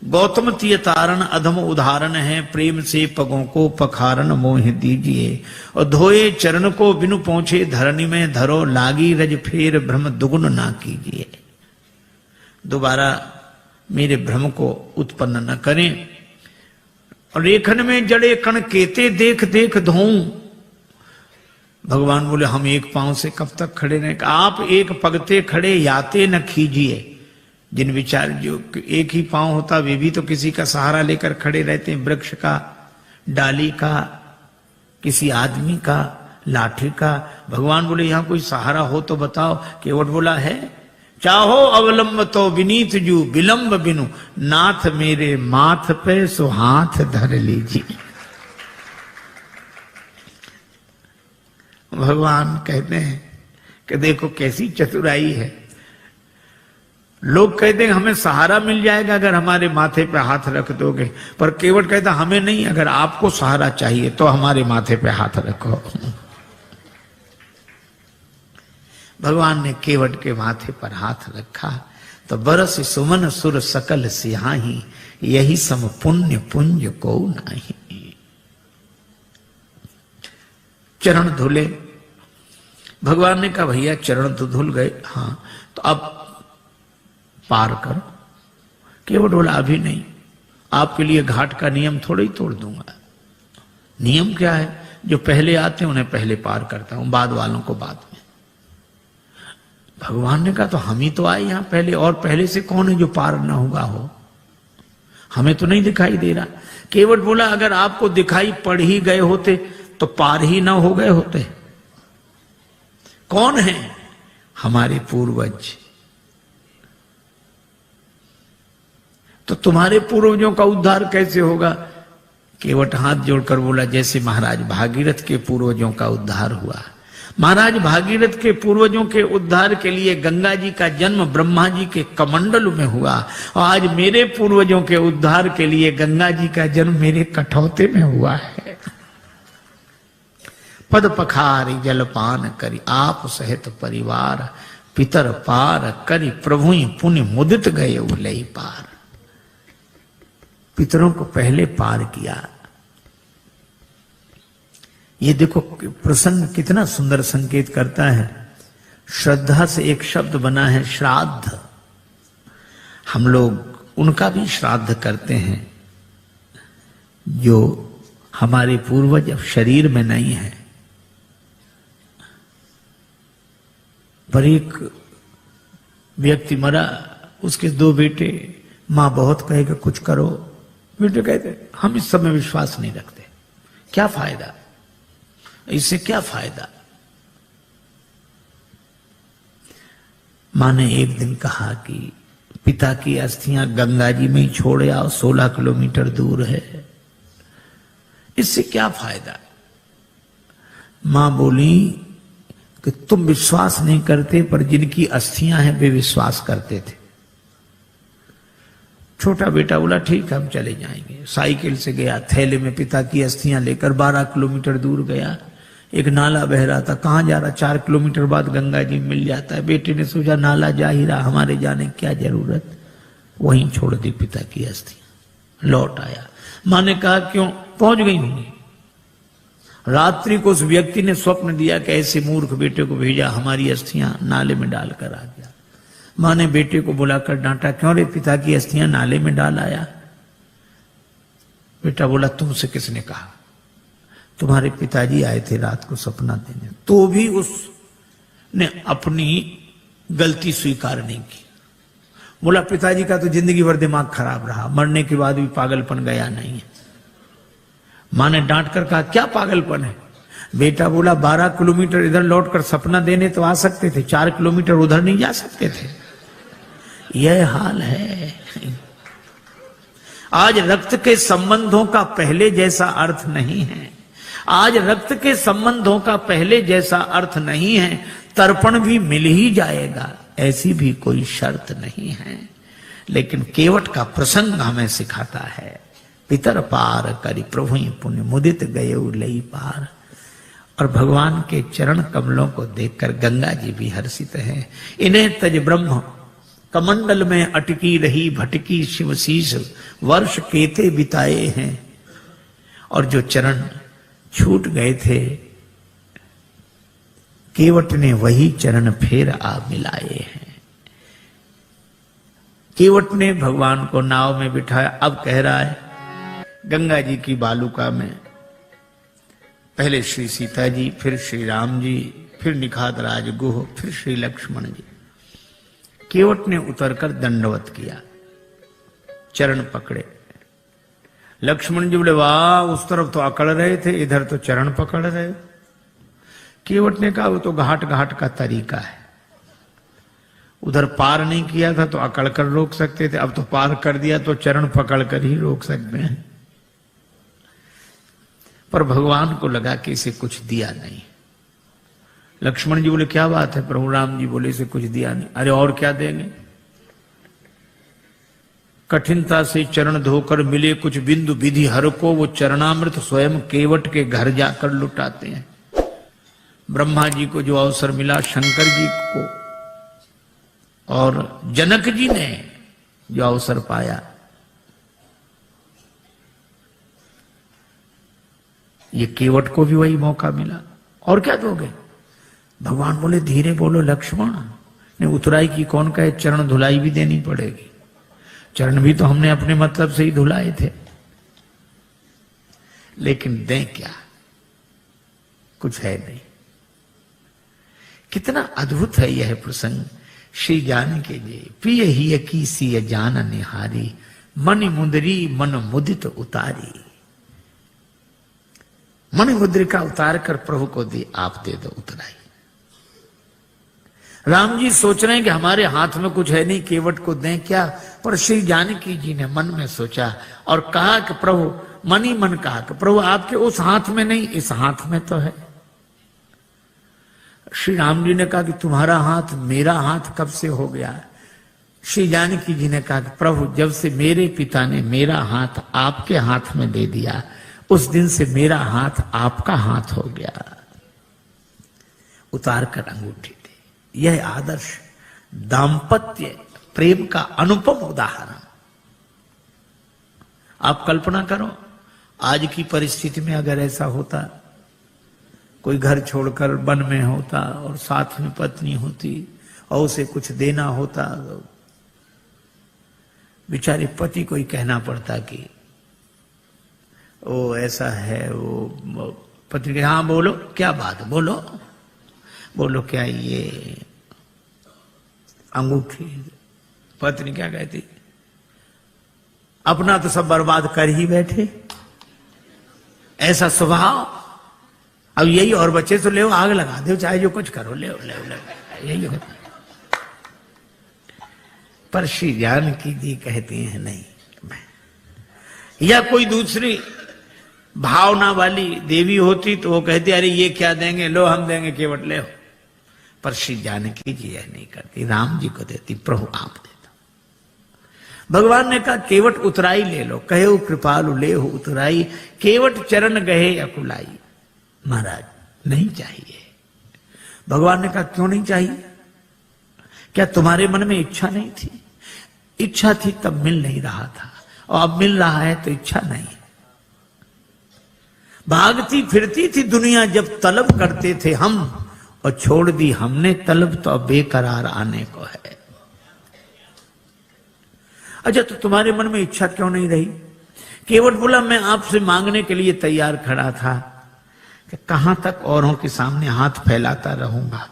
गौतम तीय तारण अधम उदाहरण है, प्रेम से पगों को पखारन मोह दीजिए, और धोए चरण को बिनु पहुंचे धरनी में धरो, लागी रज फेर भ्रम दुगुन ना कीजिए। दोबारा मेरे भ्रम को उत्पन्न न करें। और रेखन में जड़े कण केते देख देख धोऊं। भगवान बोले हम एक पांव से कब तक खड़े रहें? आप एक पगते खड़े याते न खीजिए। जिन विचार जो एक ही पांव होता वे भी तो किसी का सहारा लेकर खड़े रहते हैं, वृक्ष का, डाली का, किसी आदमी का, लाठी का। भगवान बोले यहां कोई सहारा हो तो बताओ। केवट बोला है, चाहो अवलंब तो विनीत जू, विलंब बिनु नाथ मेरे माथ पे सो हाथ धर लीजिए। भगवान कहते हैं कि देखो कैसी चतुराई है। लोग कहते हैं हमें सहारा मिल जाएगा अगर हमारे माथे पे हाथ रख दोगे, पर केवट कहता हमें नहीं, अगर आपको सहारा चाहिए तो हमारे माथे पे हाथ रखो। भगवान ने केवट के माथे पर हाथ रखा तो बरस सुमन सुर सकल सिहाही, यही सम पुण्य पुंज को नहीं। चरण धुले। भगवान ने कहा भैया चरण तो धुल गए, हाँ तो अब पार करो। केवट बोला अभी नहीं, आपके लिए घाट का नियम थोड़ा ही तोड़ दूंगा। नियम क्या है? जो पहले आते हैं उन्हें पहले पार करता हूं, बाद वालों को बाद में। भगवान ने कहा तो हम ही तो आए यहां पहले, और पहले से कौन है जो पार ना होगा हो? हमें तो नहीं दिखाई दे रहा। केवट बोला अगर आपको दिखाई पड़ ही गए होते तो पार ही ना हो गए होते। कौन है? हमारे पूर्वज। तो तुम्हारे पूर्वजों का उद्धार कैसे होगा? केवट हाथ जोड़कर बोला जैसे महाराज भागीरथ के पूर्वजों का उद्धार हुआ। महाराज भागीरथ के पूर्वजों के उद्धार के लिए गंगा जी का जन्म ब्रह्मा जी के कमंडल में हुआ, और आज मेरे पूर्वजों के उद्धार के लिए गंगा जी का जन्म मेरे कठौते में हुआ है। पद पखारी जलपान करी, आप सहित परिवार, पितर पार करी, प्रभु पुण्य मुदित गए उलई पार। पितरों को पहले पार किया। ये देखो प्रसंग कितना सुंदर संकेत करता है। श्रद्धा से एक शब्द बना है श्राद्ध। हम लोग उनका भी श्राद्ध करते हैं जो हमारे पूर्वज अब शरीर में नहीं है। पर एक व्यक्ति मरा, उसके 2 बेटे, मां बहुत कहेगा कुछ करो, बेटे कहते हम इस सब में विश्वास नहीं रखते, क्या फायदा, इससे क्या फायदा। मां ने एक दिन कहा कि पिता की अस्थियां गंगा जी में ही छोड़ आओ, 16 किलोमीटर दूर है, इससे क्या फायदा। मां बोली कि तुम विश्वास नहीं करते, पर जिनकी अस्थियां हैं वे विश्वास करते थे। छोटा बेटा बोला ठीक है हम चले जाएंगे। साइकिल से गया, थैले में पिता की अस्थियां लेकर 12 किलोमीटर दूर गया। एक नाला बह रहा था, कहां जा रहा, 4 किलोमीटर बाद गंगा जी मिल जाता है। बेटे ने सोचा नाला जा ही रहा, हमारे जाने की क्या जरूरत, वहीं छोड़ दी पिता की अस्थियां। लौट आया, मां ने कहा क्यों, पहुंच गई होंगी। रात्रि को उस व्यक्ति ने स्वप्न दिया कि ऐसे मूर्ख बेटे को भेजा, हमारी अस्थियां नाले में डालकर आ गया। मां ने बेटे को बुलाकर डांटा, क्यों रे पिता की अस्थियां नाले में डाल आया। बेटा बोला तुमसे किसने कहा, तुम्हारे पिताजी आए थे रात को सपना देने। तो भी उसने अपनी गलती स्वीकार नहीं की। बोला पिताजी का तो जिंदगी भर दिमाग खराब रहा, मरने के बाद भी पागलपन गया नहीं है। मां ने डांट कर कहा क्या पागलपन है। बेटा बोला 12 किलोमीटर इधर लौटकर सपना देने तो आ सकते थे, 4 किलोमीटर उधर नहीं जा सकते थे। यह हाल है। आज रक्त के संबंधों का पहले जैसा अर्थ नहीं है। आज रक्त के संबंधों का पहले जैसा अर्थ नहीं है। तर्पण भी मिल ही जाएगा, ऐसी भी कोई शर्त नहीं है। लेकिन केवट का प्रसंग हमें सिखाता है, पितर पार करी प्रभु पुण्य मुदित गए लई पार। और भगवान के चरण कमलों को देखकर गंगा जी भी हर्षित हैं। इन्हें तज ब्रह्म कमंडल में अटकी रही भटकी शिवशीष, वर्ष केते बिताए हैं। और जो चरण छूट गए थे, केवट ने वही चरण फिर आ मिलाए हैं। केवट ने भगवान को नाव में बिठाया। अब कह रहा है गंगा जी की बालुका में पहले श्री सीता जी, फिर श्री राम जी, फिर निखात राज गुह, फिर श्री लक्ष्मण जी। केवट ने उतरकर दंडवत किया, चरण पकड़े। लक्ष्मण जी बोले वाह, उस तरफ तो अकड़ रहे थे, इधर तो चरण पकड़ रहे। केवट ने कहा वो तो घाट घाट का तरीका है, उधर पार नहीं किया था तो अकड़ कर रोक सकते थे, अब तो पार कर दिया तो चरण पकड़ कर ही रोक सकते हैं। पर भगवान को लगा कि इसे कुछ दिया नहीं। लक्ष्मण जी बोले क्या बात है प्रभु। राम जी बोले इसे कुछ दिया नहीं। अरे और क्या देंगे। कठिनता से चरण धोकर मिले कुछ बिंदु विधि हर को, वो चरणामृत स्वयं केवट के घर जाकर लुटाते हैं। ब्रह्मा जी को जो अवसर मिला, शंकर जी को और जनक जी ने जो अवसर पाया, ये केवट को भी वही मौका मिला। और क्या दोगे। भगवान बोले धीरे बोलो लक्ष्मण, ने उतराई की कौन कहे, चरण धुलाई भी देनी पड़ेगी। चरण भी तो हमने अपने मतलब से ही धुलाए थे। लेकिन दें क्या, कुछ है नहीं। कितना अद्भुत है यह प्रसंग। श्री जानकी जी प्रिय ही की सी जान निहारी, मन मुंदरी मन मुदित उतारी। मन मुद्रिका उतार कर प्रभु को दी, आप दे दो उतराई। राम जी सोच रहे हैं कि हमारे हाथ में कुछ है नहीं, केवट को दें क्या। पर श्री जानकी जी ने मन में सोचा और कहा कि प्रभु, मन ही मन कहा कि प्रभु आपके उस हाथ में नहीं, इस हाथ में तो है। श्री राम जी ने कहा कि तुम्हारा हाथ मेरा हाथ कब से हो गया। श्री जानकी जी ने कहा कि प्रभु जब से मेरे पिता ने मेरा हाथ आपके हाथ में दे दिया, उस दिन से मेरा हाथ आपका हाथ हो गया। उतार कर अंगूठी दे। यह आदर्श दाम्पत्य प्रेम का अनुपम उदाहरण। आप कल्पना करो, आज की परिस्थिति में अगर ऐसा होता, कोई घर छोड़कर वन में होता और साथ में पत्नी होती और उसे कुछ देना होता, बेचारे पति को ही कहना पड़ता कि वो ऐसा है, वो पत्नी के हाँ बोलो क्या बात, बोलो बोलो क्या ये अंगूठी। पत्नी क्या कहती, अपना तो सब बर्बाद कर ही बैठे, ऐसा स्वभाव। अब यही और बच्चे तो ले आग लगा दो, चाहे जो कुछ करो, ले यही होता। पर श्री जानकी जी कहती हैं नहीं, या कोई दूसरी भावना वाली देवी होती तो वो कहती अरे ये क्या देंगे, लो हम देंगे केवट ले। पर श्री जानकी जी यह नहीं करती, राम जी को देती, प्रभु आप देता। भगवान ने कहा केवट उतराई ले लो, कहे कृपालु ले हो उतराई, केवट चरण गहे अकुलाई। महाराज नहीं चाहिए। भगवान ने कहा क्यों नहीं चाहिए? क्या तुम्हारे मन में इच्छा नहीं थी? इच्छा थी तब मिल नहीं रहा था, और अब मिल रहा है तो इच्छा नहीं। भागती फिरती थी दुनिया जब तलब करते थे हम, और छोड़ दी हमने तलब तो अब बेकरार आने को है। अच्छा तो तुम्हारे मन में इच्छा क्यों नहीं रही? केवट बोला मैं आपसे मांगने के लिए तैयार खड़ा था कि कहां तक औरों के सामने हाथ फैलाता रहूंगा।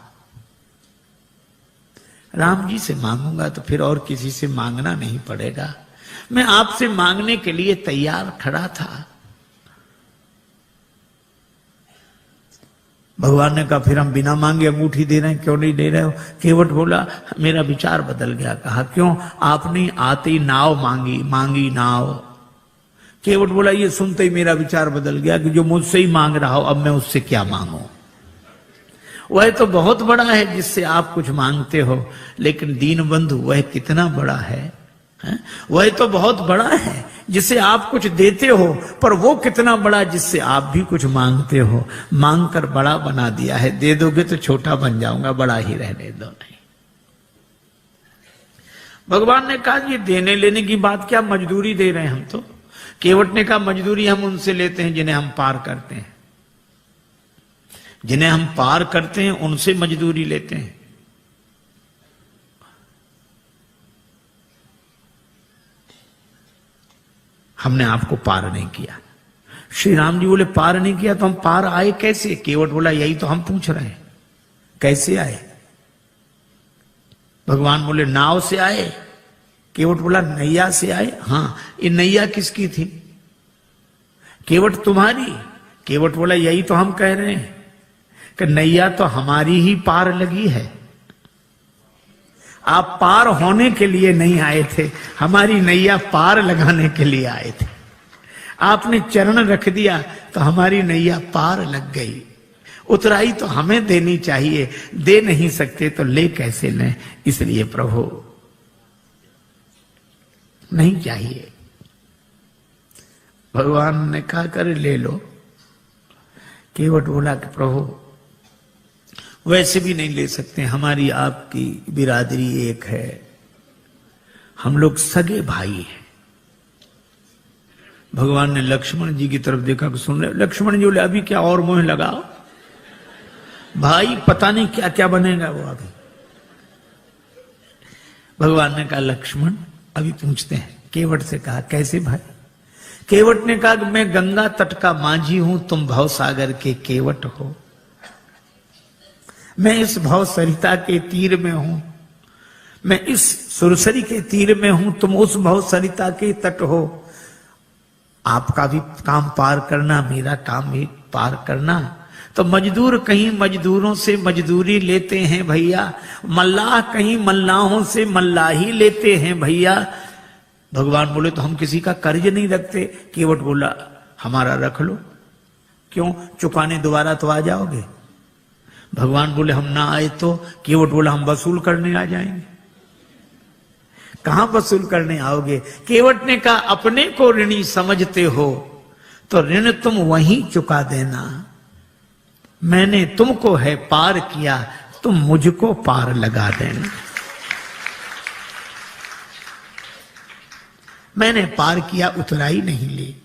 राम जी से मांगूंगा तो फिर और किसी से मांगना नहीं पड़ेगा। मैं आपसे मांगने के लिए तैयार खड़ा था। भगवान ने कहा फिर हम बिना मांगे अंगूठी दे रहे हैं, क्यों नहीं दे रहे हो? केवट बोला मेरा विचार बदल गया। कहा क्यों? आपने आते ही नाव मांगी नाव। केवट बोला ये सुनते ही मेरा विचार बदल गया कि जो मुझसे ही मांग रहा हो अब मैं उससे क्या मांगू। वह तो बहुत बड़ा है जिससे आप कुछ मांगते हो, लेकिन दीन बंधु वह कितना बड़ा है? वह तो बहुत बड़ा है जिससे आप कुछ देते हो, पर वो कितना बड़ा जिससे आप भी कुछ मांगते हो। मांग कर बड़ा बना दिया है, दे दोगे तो छोटा बन जाऊंगा, बड़ा ही रहने दो। नहीं, भगवान ने कहा ये देने लेने की बात क्या, मजदूरी दे रहे हैं हम तो। केवट ने कहा मजदूरी हम उनसे लेते हैं जिन्हें हम पार करते हैं, जिन्हें हम पार करते हैं उनसे मजदूरी लेते हैं। हमने आपको पार नहीं किया। श्री राम जी बोले पार नहीं किया तो हम पार आए कैसे? केवट बोला यही तो हम पूछ रहे हैं, कैसे आए? भगवान बोले नाव से आए। केवट बोला नैया से आए। हाँ, ये नैया किसकी थी? केवट तुम्हारी। केवट बोला यही तो हम कह रहे हैं कि नैया तो हमारी ही पार लगी है। आप पार होने के लिए नहीं आए थे, हमारी नैया पार लगाने के लिए आए थे। आपने चरण रख दिया तो हमारी नैया पार लग गई। उतराई तो हमें देनी चाहिए, दे नहीं सकते तो ले कैसे लें? इसलिए प्रभु नहीं चाहिए। भगवान ने कहा कर ले लो। केवट बोला कि प्रभु वैसे भी नहीं ले सकते, हमारी आपकी बिरादरी एक है, हम लोग सगे भाई हैं। भगवान ने लक्ष्मण जी की तरफ देखा कि सुन रहे? लक्ष्मण जी बोले अभी क्या और मोह लगाओ भाई, पता नहीं क्या क्या बनेगा वो अभी। भगवान ने कहा लक्ष्मण अभी पूछते हैं। केवट से कहा कैसे भाई? केवट ने कहा कि मैं गंगा तट का माझी हूं, तुम भवसागर के केवट हो। मैं इस भव सरिता के तीर में हूं, मैं इस सुरसरी के तीर में हूं, तुम उस भव सरिता के तट हो। आपका भी काम पार करना, मेरा काम भी पार करना। तो मजदूर कहीं मजदूरों से मजदूरी लेते हैं भैया, मल्लाह कहीं मल्लाहों से मल्लाही लेते हैं भैया। भगवान बोले तो हम किसी का कर्ज नहीं रखते। केवट बोला हमारा रख लो। क्यों? चुकाने दोबारा तो आ जाओगे। भगवान बोले हम ना आए तो? केवट बोला हम वसूल करने आ जाएंगे। कहां वसूल करने आओगे? केवट ने कहा अपने को ऋणी समझते हो तो ऋण तुम वहीं चुका देना। मैंने तुमको है पार किया, तुम मुझको पार लगा देना। मैंने पार किया, उतराई नहीं ली।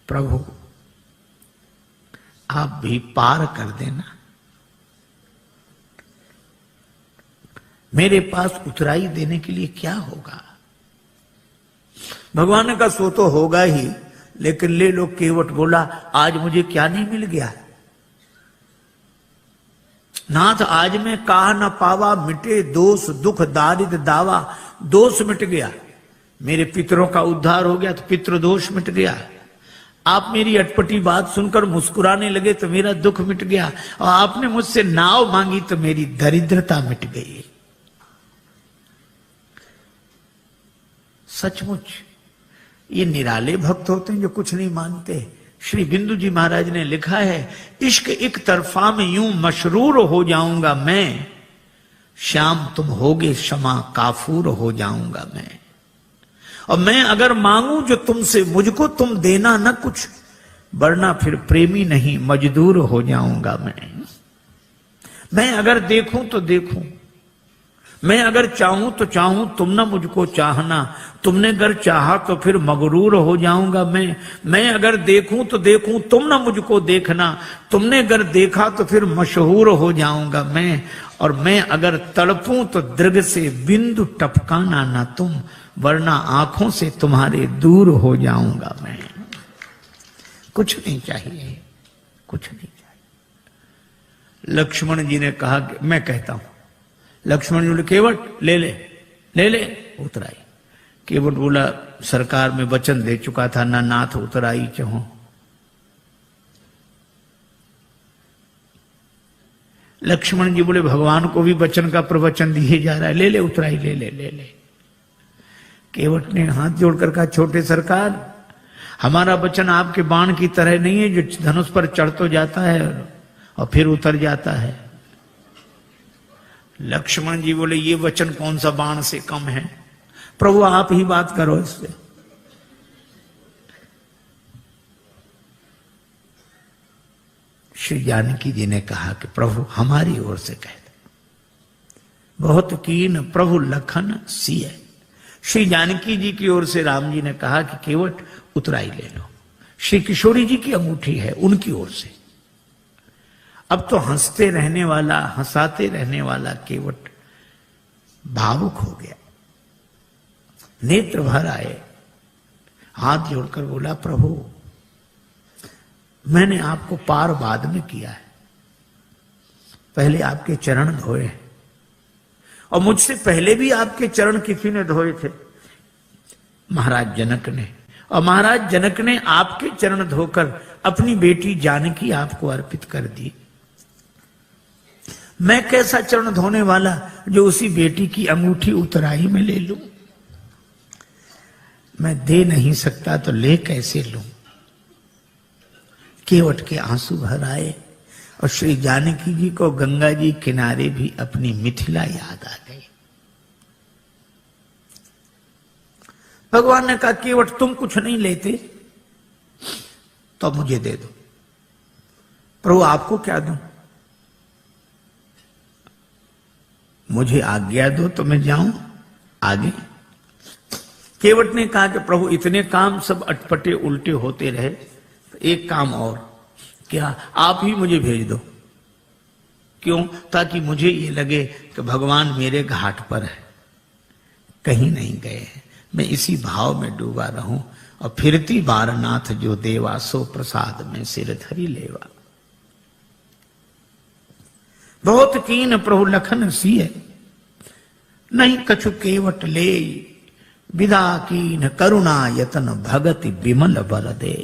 प्रभु आप भी पार कर देना। मेरे पास उतराई देने के लिए क्या होगा? भगवान ने कहा सो तो होगा ही, लेकिन ले लो। केवट बोला आज मुझे क्या नहीं मिल गया? नाथ आज मैं कहा न पावा, मिटे दोष दुख दारिद दावा। दोष मिट गया, मेरे पितरों का उद्धार हो गया तो पितृ दोष मिट गया। आप मेरी अटपटी बात सुनकर मुस्कुराने लगे तो मेरा दुख मिट गया, और आपने मुझसे नाव मांगी तो मेरी दरिद्रता मिट गई। सचमुच ये निराले भक्त होते हैं जो कुछ नहीं मानते। श्री बिंदु जी महाराज ने लिखा है, इश्क एक तरफा में यूं मशरूर हो जाऊंगा मैं, श्याम तुम होगे क्षमा काफूर हो जाऊंगा मैं। और मैं अगर मांगू जो तुमसे मुझको तुम देना न कुछ, वरना फिर प्रेमी नहीं मजदूर हो जाऊंगा मैं अगर देखूं तो देखूं, मैं अगर चाहूं तो चाहूं, तुम ना मुझको चाहना, तुमने अगर चाहा तो फिर मगरूर हो जाऊंगा मैं अगर देखूं तो देखूं, तुम ना मुझको देखना, तुमने अगर देखा तो फिर मशहूर हो जाऊंगा मैं। और मैं अगर तड़पूं तो दृग से बिंदु टपकाना ना तुम, वरना आंखों से तुम्हारे दूर हो जाऊंगा मैं। कुछ नहीं चाहिए, कुछ नहीं चाहिए। लक्ष्मण जी ने कहा कि मैं कहता हूं। लक्ष्मण जी बोले केवट ले ले ले ले, उतराई। केवट बोला सरकार में वचन दे चुका था, ना नाथ उतराई चाहो। लक्ष्मण जी बोले भगवान को भी वचन का प्रवचन दिए जा रहा है, ले ले उतराई, ले ले ले ले। केवट ने हाथ जोड़कर कहा छोटे सरकार, हमारा वचन आपके बाण की तरह नहीं है जो धनुष पर चढ़ तो जाता है और फिर उतर जाता है। लक्ष्मण जी बोले ये वचन कौन सा बाण से कम है, प्रभु आप ही बात करो इससे। श्री जानकी जी ने कहा कि प्रभु हमारी ओर से कह दे, बहुत कीन प्रभु लखन सिय। श्री जानकी जी की ओर से राम जी ने कहा कि केवट उतराई ले लो। श्री किशोरी जी की अंगूठी है उनकी ओर से। अब तो हंसते रहने वाला, हंसाते रहने वाला केवट भावुक हो गया, नेत्र भर आए, हाथ जोड़कर बोला प्रभु मैंने आपको पार बाद में किया है, पहले आपके चरण धोए, और मुझसे पहले भी आपके चरण किसी ने धोए थे, महाराज जनक ने। और महाराज जनक ने आपके चरण धोकर अपनी बेटी जानकी आपको अर्पित कर दी। मैं कैसा चरण धोने वाला जो उसी बेटी की अंगूठी उतराई में ले लूं? मैं दे नहीं सकता तो ले कैसे लूं? केवट के आंसू भर आए और श्री जानकी जी को गंगा जी किनारे भी अपनी मिथिला याद आ गई। भगवान ने कहा केवट तुम कुछ नहीं लेते तो मुझे दे दो। प्रभु आपको क्या दूं? मुझे आज्ञा दो तो मैं जाऊं आगे। केवट ने कहा कि प्रभु इतने काम सब अटपटे उल्टे होते रहे, तो एक काम और, क्या आप ही मुझे भेज दो। क्यों? ताकि मुझे ये लगे कि भगवान मेरे घाट पर है, कहीं नहीं गए हैं, मैं इसी भाव में डूबा रहूं। और फिरती बार नाथ जो देवा, सो प्रसाद में सिर धरी लेवा। बहुत कीन प्रभु लखन सिय, नहीं कछु केवट ले, विदा कीन करुणा यतन भगति विमल बर दे।